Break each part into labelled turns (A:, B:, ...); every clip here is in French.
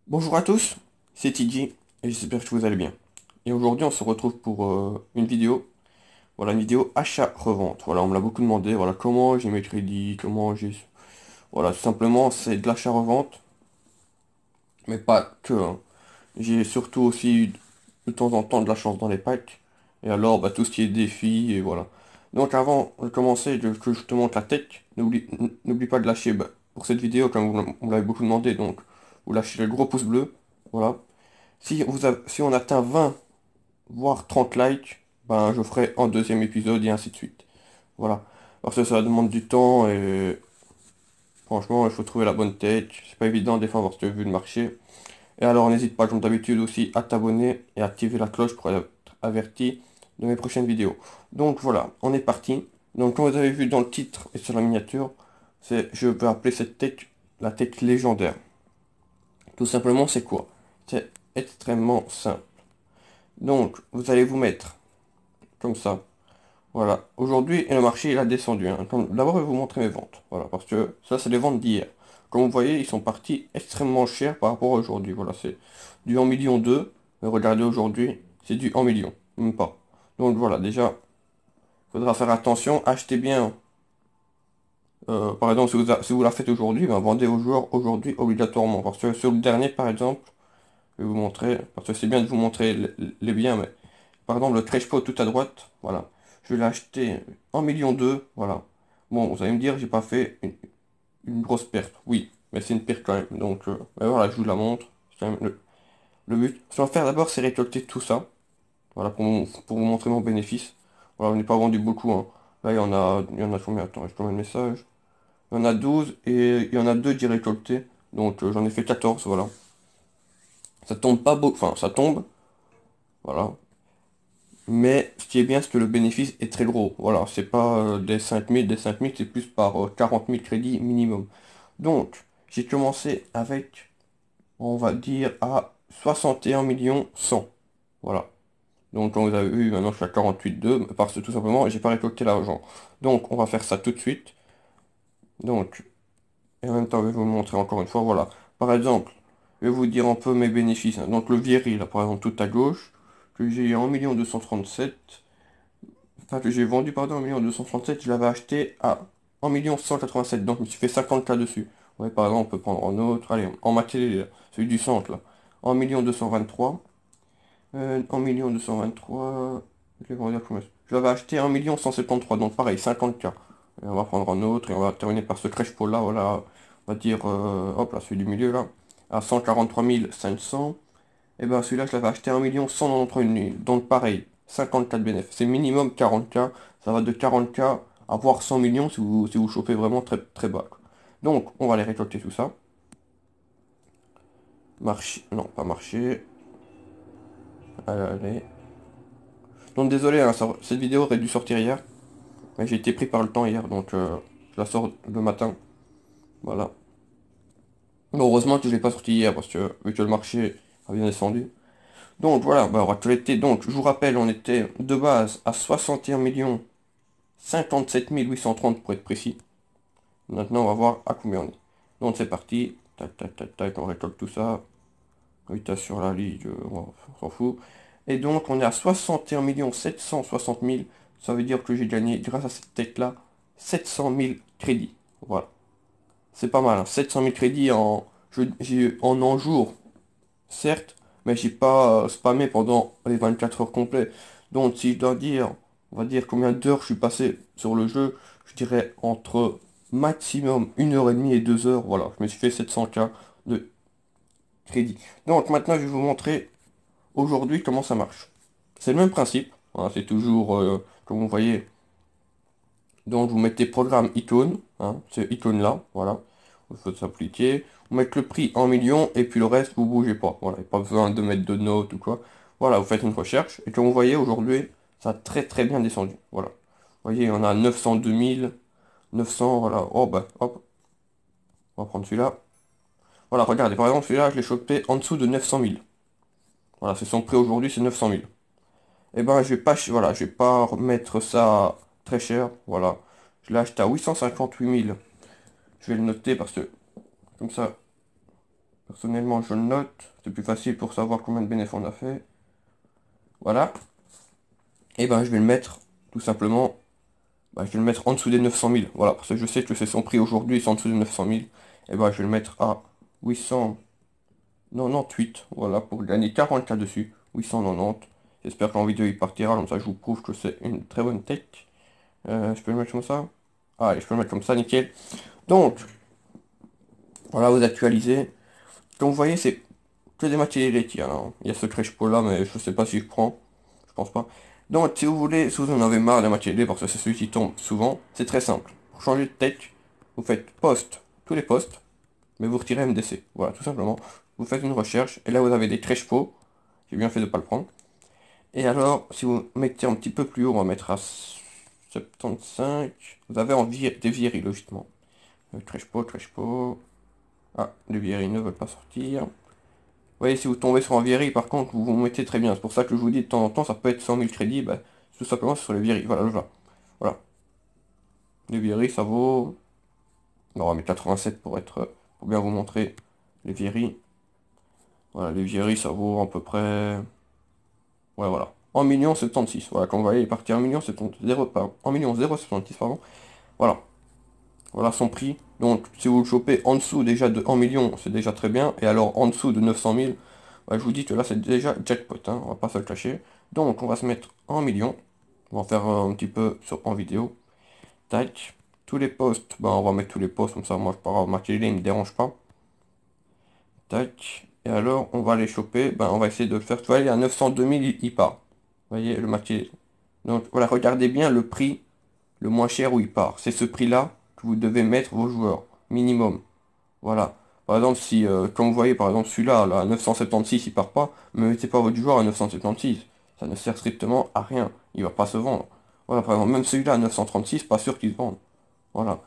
A: Bonjour à tous, c'est TJ et j'espère que vous allez bien. Et aujourd'hui on se retrouve pour une vidéo, voilà une vidéo achat-revente. Voilà, on me l'a beaucoup demandé, voilà comment j'ai mes crédits, comment j'ai... Voilà, tout simplement c'est de l'achat-revente, mais pas que, hein. J'ai surtout aussi de temps en temps de la chance dans les packs. Et alors bah, tout ce qui est défi et voilà. Donc avant de commencer, que je te montre la tech, n'oublie pas de lâcher bah, pour cette vidéo comme vous me l'avez beaucoup demandé, donc vous lâchez le gros pouce bleu, voilà. Si on atteint 20, voire 30 likes, ben je ferai un deuxième épisode et ainsi de suite. Voilà. Parce que ça demande du temps et franchement, il faut trouver la bonne tête. C'est pas évident des fois parce que vu le marché. Et alors n'hésite pas comme d'habitude aussi à t'abonner et à activer la cloche pour être averti de mes prochaines vidéos. Donc voilà, on est parti. Donc comme vous avez vu dans le titre et sur la miniature, je peux appeler cette tech la tech légendaire. Tout simplement, c'est quoi? C'est extrêmement simple. Donc, vous allez vous mettre comme ça. Voilà. Aujourd'hui, le marché il a descendu, hein. D'abord, je vais vous montrer mes ventes. Voilà, parce que ça, c'est les ventes d'hier. Comme vous voyez, ils sont partis extrêmement chers par rapport à aujourd'hui. Voilà, c'est du 1 million 2. Mais regardez aujourd'hui, c'est du 1 million. Même pas. Donc voilà, déjà, il faudra faire attention. Achetez bien. Par exemple, si vous la faites aujourd'hui, ben, vendez aux joueurs aujourd'hui obligatoirement. Parce que sur le dernier, par exemple, je vais vous montrer. Parce que c'est bien de vous montrer les biens, mais par exemple, le Treshpo tout à droite, voilà. Je l'ai acheté 1 million 2, voilà. Bon, vous allez me dire, j'ai pas fait une grosse perte. Oui, mais c'est une perte quand même. Donc, ben voilà, je vous la montre. C'est quand même le but. Ce qu'on va faire d'abord, c'est récolter tout ça. Voilà, pour vous montrer mon bénéfice. Voilà, on n'est pas vendu beaucoup, hein. Là, il y en a combien? Attends, je te mets le message. Il y en a 12 et il y en a 2 d'y récolter. Donc, j'en ai fait 14, voilà. Ça tombe pas beau, enfin, ça tombe, voilà. Mais ce qui est bien, c'est que le bénéfice est très gros. Voilà, c'est pas des 5 000 c'est plus par 40 000 crédits minimum. Donc, j'ai commencé avec, on va dire, à 61 millions 100. Voilà. Donc, comme vous avez vu, maintenant je suis à 48,2, parce que tout simplement, j'ai pas récolté l'argent. Donc, on va faire ça tout de suite. Donc, et en même temps, je vais vous montrer encore une fois, voilà. Par exemple, je vais vous dire un peu mes bénéfices, hein. Donc, le Viry, là, par exemple, tout à gauche, que j'ai eu 1 237 000. Enfin, que j'ai vendu, pardon, 1 237 000, je l'avais acheté à 1 187 000, donc je me suis fait 50K dessus. Ouais, par exemple, on peut prendre un autre, allez, en maquillé, celui du centre, là. 1 223 000, 1 223 000, je l'ai vendu à combien? Je l'avais acheté à 1 173 000, donc pareil, 50K. Et on va prendre un autre, et on va terminer par ce crèche pot là, voilà, on va dire, hop là, celui du milieu, là, à 143 500. Et ben celui-là, je l'avais acheté à 1 193 000. Donc pareil, 50K de bénéfice. C'est minimum 40K. Ça va de 40K à voire 100 millions si vous chopez vraiment très, très bas, quoi. Donc, on va aller récolter tout ça. Marché. Non, pas marché. Allez, allez. Donc désolé, hein, cette vidéo aurait dû sortir hier. Mais j'ai été pris par le temps hier, donc je la sors le matin. Voilà. Bon, heureusement que je l'ai pas sorti hier, parce que vu que le marché a bien descendu. Donc voilà, bah, on va collecter. Donc, je vous rappelle, on était de base à 61 millions 57 830 pour être précis. Maintenant, on va voir à combien on est. Donc c'est parti. Tac, tac, tac, tac, on récolte tout ça. Oui, sur la ligne, on s'en fout. Et donc, on est à 61 760 000. Ça veut dire que j'ai gagné, grâce à cette tech-là, 700 000 crédits. Voilà. C'est pas mal, hein. 700 000 crédits en un jour, certes, mais j'ai pas spammé pendant les 24 heures complètes. Donc, si je dois dire, on va dire combien d'heures je suis passé sur le jeu, je dirais entre maximum 1 h 30 et 2 heures. Voilà, je me suis fait 700K de crédit. Donc, maintenant, je vais vous montrer aujourd'hui comment ça marche. C'est le même principe, hein, c'est toujours, comme vous voyez, donc vous mettez programme icône, hein, c'est icône là, voilà, il faut s'appliquer, vous mettez le prix en millions, et puis le reste, vous bougez pas, voilà, il n'y a pas besoin de mettre de notes ou quoi, voilà, vous faites une recherche, et comme vous voyez, aujourd'hui, ça a très très bien descendu, voilà, vous voyez, on a 902 000, 900, voilà, oh bah, hop, on va prendre celui-là, voilà, regardez, par exemple, celui-là, je l'ai chopé en dessous de 900 000, voilà, c'est son prix aujourd'hui, c'est 900 000, et ben, voilà, je vais pas remettre ça très cher, voilà, je l'ai acheté à 858 000. Je vais le noter parce que comme ça, Personnellement, je le note. C'est plus facile pour savoir combien de bénéfices on a fait. Voilà. Et ben, je vais le mettre, tout simplement, je vais le mettre en dessous des 900 000. Voilà, parce que je sais que c'est son prix aujourd'hui, c'est en dessous des 900 000. Et ben, je vais le mettre à 898. Voilà, pour gagner 40K dessus. 890. J'espère que la vidéo il partira, comme ça je vous prouve que c'est une très bonne tech. Je peux le mettre comme ça? Ah, allez, je peux le mettre comme ça, nickel. Donc, voilà, vous actualisez. Comme vous voyez, c'est que des matières laitières, hein. Il y a ce crèche-pot là, mais je sais pas si je prends. Je pense pas. Donc, si vous voulez, si vous en avez marre des matières laitières, parce que c'est celui qui tombe souvent, c'est très simple. Pour changer de tech, vous faites post, tous les postes, mais vous retirez MDC. Voilà, tout simplement. Vous faites une recherche, et là vous avez des crèche-pots. J'ai bien fait de pas le prendre. Et alors, si vous mettez un petit peu plus haut, on va mettre à 75. Vous avez des vieilles, logiquement. Crèche-pot. Ah, les vieilles ne veulent pas sortir. Vous voyez, si vous tombez sur un vieillerie, par contre, vous vous mettez très bien. C'est pour ça que je vous dis de temps en temps, ça peut être 100 000 crédits. Bah, tout simplement, c'est sur les vieilleries. Voilà, voilà. Voilà. Les vieilleries, ça vaut... On va mettre 87 pour bien vous montrer les vieilleries. Voilà, les vieilleries, ça vaut à peu près... Ouais, voilà. 1 76 000. Voilà, comme vous voyez, il est parti 1 076, pardon. Voilà. Voilà son prix. Donc, si vous le chopez en dessous déjà de 1 million, c'est déjà très bien. Et alors, en dessous de 900 000, je vous dis que là, c'est déjà jackpot, hein, on va pas se le cacher. Donc, on va se mettre en million. On va en faire un petit peu en vidéo. Tac. Tous les postes, on va mettre tous les postes, comme ça, moi, je pars ma télé, il me dérange pas. Tac. Et alors, on va les choper. On va essayer de le faire. Tu vois, il y a 902 000, il part. Vous voyez, le matériel. Donc, voilà, regardez bien le prix le moins cher où il part. C'est ce prix-là que vous devez mettre vos joueurs. Minimum. Voilà. Par exemple, si, comme vous voyez, par exemple, celui-là, là, à 976, il part pas, ne mettez pas votre joueur à 976. Ça ne sert strictement à rien. Il va pas se vendre. Voilà, par exemple, même celui-là à 936, pas sûr qu'il se vende. Voilà.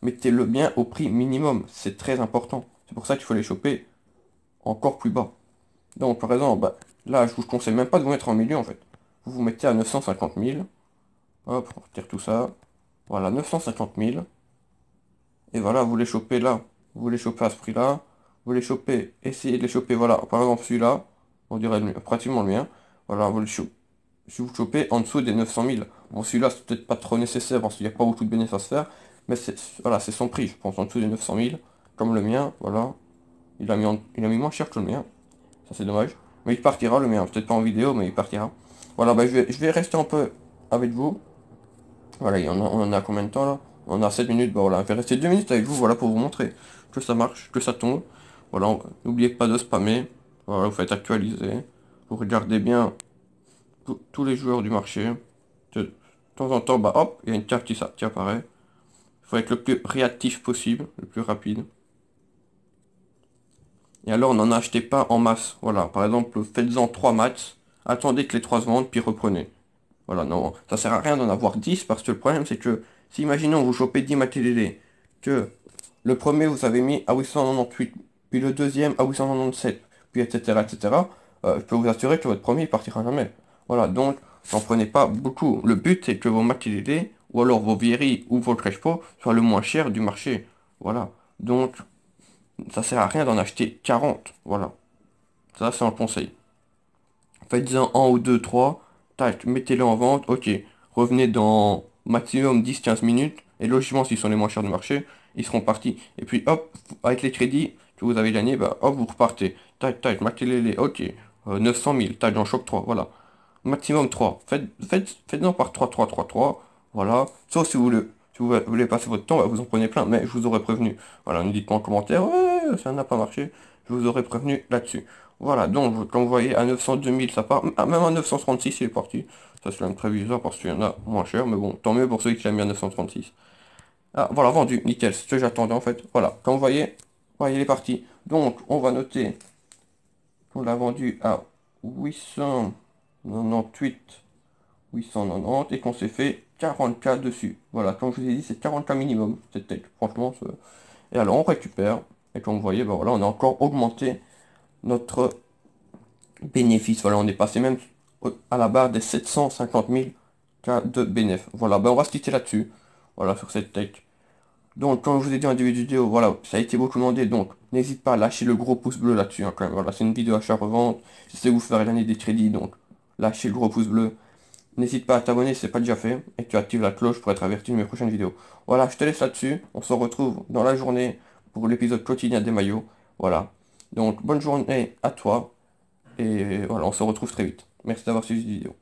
A: Mettez-le bien au prix minimum. C'est très important. C'est pour ça qu'il faut les choper encore plus bas. Donc, par exemple, là, je vous conseille même pas de vous mettre en milieu, en fait. Vous vous mettez à 950 000. Hop, on retire tout ça. Voilà, 950 000. Et voilà, vous les chopez là. Vous les chopez à ce prix-là. Vous les chopez, essayez de les choper, voilà. Par exemple, celui-là, on dirait pratiquement le mien. Voilà, vous les chopez. Si vous chopez en dessous des 900 000. Bon, celui-là, c'est peut-être pas trop nécessaire parce qu'il n'y a pas beaucoup de bénéfices à se faire. Mais voilà, c'est son prix, je pense, en dessous des 900 000. Comme le mien, voilà. Il a mis moins cher que le mien. Ça, c'est dommage. Mais il partira, le mien. Peut-être pas en vidéo, mais il partira. Voilà, je vais rester un peu avec vous. Voilà, on en a combien de temps là? On a 7 minutes, voilà, je vais rester 2 minutes avec vous, voilà, pour vous montrer que ça marche, que ça tombe. Voilà, n'oubliez pas de spammer. Voilà, vous faites actualiser. Vous regardez bien tous les joueurs du marché. De temps en temps, hop, il y a une carte qui apparaît. Il faut être le plus réactif possible, le plus rapide. Et alors, n'en achetez pas en masse. Voilà, par exemple, faites-en 3 matchs. Attendez que les 3 se vendent, puis reprenez. Voilà, non, ça sert à rien d'en avoir 10 parce que le problème c'est que si imaginons vous chopez 10 matériels que le premier vous avez mis à 898, puis le deuxième à 897, puis etc. etc. Je peux vous assurer que votre premier il partira jamais. Voilà, donc n'en prenez pas beaucoup. Le but c'est que vos matériels ou alors vos vieilleries ou vos crèche-pots soient le moins cher du marché. Voilà, donc ça sert à rien d'en acheter 40. Voilà, ça c'est un conseil. Faites-en un ou deux, trois, tac, mettez-les en vente, ok. Revenez dans maximum 10-15 minutes, et logiquement, s'ils sont les moins chers du marché, ils seront partis. Et puis hop, avec les crédits que vous avez gagnés, hop, vous repartez. Tac, mettez-les, ok. 900 000, tac, j'en chope 3, voilà. Maximum 3. Faites-en par 3. Voilà. Sauf si vous voulez passer votre temps, vous en prenez plein, mais je vous aurais prévenu. Voilà, ne dites pas en commentaire, ouais, ça n'a pas marché. Je vous aurais prévenu là-dessus. Voilà, donc, comme vous voyez, à 902 000, ça part. Ah, même à 936, il est parti. Ça, c'est même très bizarre parce qu'il y en a moins cher, mais bon, tant mieux pour ceux qui l'ont mis à 936. Ah, voilà, vendu, nickel, c'est ce que j'attendais en fait. Voilà, comme vous voyez, voilà, il est parti. Donc, on va noter qu'on l'a vendu à 898, 890 et qu'on s'est fait 40K dessus. Voilà, comme je vous ai dit, c'est 40K minimum, cette tech, franchement. Et alors, on récupère, et comme vous voyez, voilà, on a encore augmenté notre bénéfice. Voilà, on est passé même à la barre des 750 000 cas de bénéfice. Voilà, on va se quitter là-dessus. Voilà, sur cette tech. Donc, comme je vous ai dit en début de vidéo, voilà, ça a été beaucoup demandé. Donc, n'hésite pas à lâcher le gros pouce bleu là-dessus, hein, quand même. Voilà, c'est une vidéo achat-revente. Je sais que vous ferez l'année des crédits, donc lâchez le gros pouce bleu. N'hésite pas à t'abonner si c'est pas déjà fait. Et tu actives la cloche pour être averti de mes prochaines vidéos. Voilà, je te laisse là-dessus. On se retrouve dans la journée pour l'épisode quotidien des maillots. Voilà. Donc, bonne journée à toi. Et voilà, on se retrouve très vite. Merci d'avoir suivi cette vidéo.